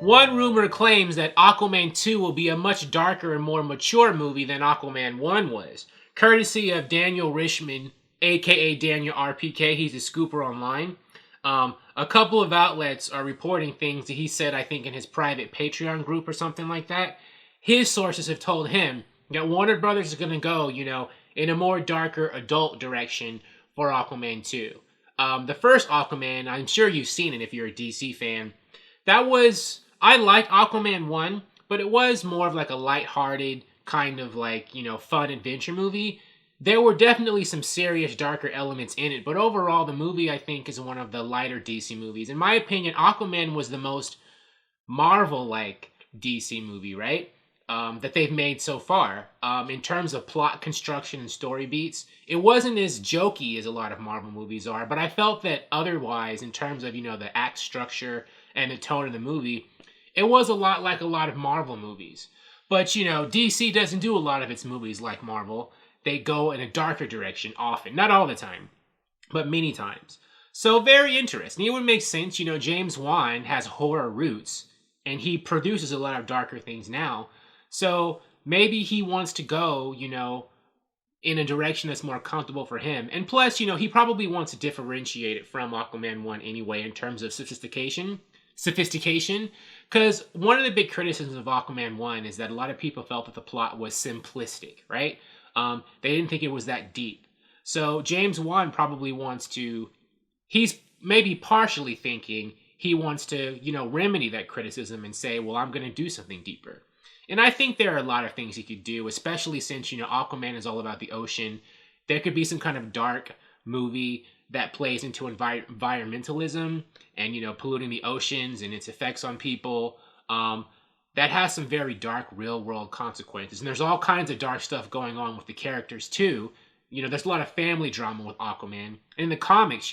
One rumor claims that Aquaman 2 will be a much darker and more mature movie than Aquaman 1 was, courtesy of Daniel Richman, aka Daniel RPK. He's a scooper online. A couple of outlets are reporting things that he said, I think, in his private Patreon group or something like that. His sources have told him that Warner Brothers is going to go, in a more darker adult direction for Aquaman 2. The first Aquaman, I'm sure you've seen it if you're a DC fan. I liked Aquaman 1, but it was more of like a lighthearted kind of fun adventure movie. There were definitely some serious darker elements in it, but overall the movie I think is one of the lighter DC movies. In my opinion, Aquaman was the most Marvel-like DC movie, right? That they've made so far. In terms of plot construction and story beats, it wasn't as jokey as a lot of Marvel movies are, but I felt that otherwise, in terms of, the act structure and the tone of the movie, it was a lot like a lot of Marvel movies. But, DC doesn't do a lot of its movies like Marvel. They go in a darker direction often. Not all the time, but many times. So very interesting. It would make sense, James Wan has horror roots, and he produces a lot of darker things now. So maybe he wants to go, in a direction that's more comfortable for him. And plus, he probably wants to differentiate it from Aquaman 1 anyway in terms of sophistication. Because one of the big criticisms of Aquaman 1 is that a lot of people felt that the plot was simplistic, right? They didn't think it was that deep. So James Wan probably he's maybe partially thinking he wants to, remedy that criticism and say, well, I'm going to do something deeper. And I think there are a lot of things he could do, especially since, Aquaman is all about the ocean. There could be some kind of dark movie that plays into environmentalism and, polluting the oceans and its effects on people. That has some very dark real-world consequences. And there's all kinds of dark stuff going on with the characters, too. There's a lot of family drama with Aquaman. In the comics,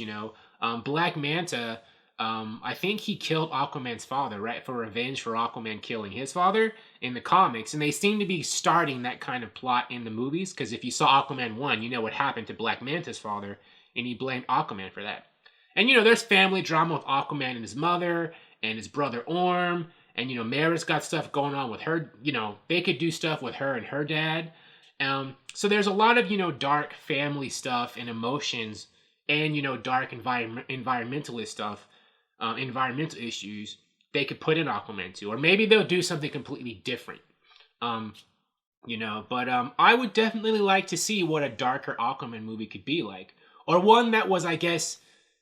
Black Manta, I think he killed Aquaman's father, right? For revenge for Aquaman killing his father in the comics. And they seem to be starting that kind of plot in the movies. Because if you saw Aquaman 1, you know what happened to Black Manta's father. And he blamed Aquaman for that. And, there's family drama with Aquaman and his mother and his brother Orm. And, Mera's got stuff going on with her. They could do stuff with her and her dad. So there's a lot of, dark family stuff and emotions and, dark environmentalist stuff, environmental issues they could put in Aquaman 2. Or maybe they'll do something completely different. But I would definitely like to see what a darker Aquaman movie could be like. Or one that was, I guess,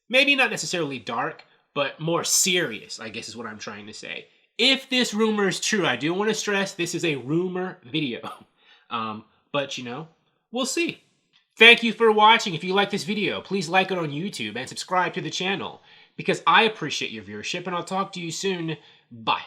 maybe not necessarily dark, but more serious, I guess is what I'm trying to say. If this rumor is true, I do want to stress this is a rumor video. But, we'll see. Thank you for watching. If you like this video, please like it on YouTube and subscribe to the channel because I appreciate your viewership, and I'll talk to you soon. Bye.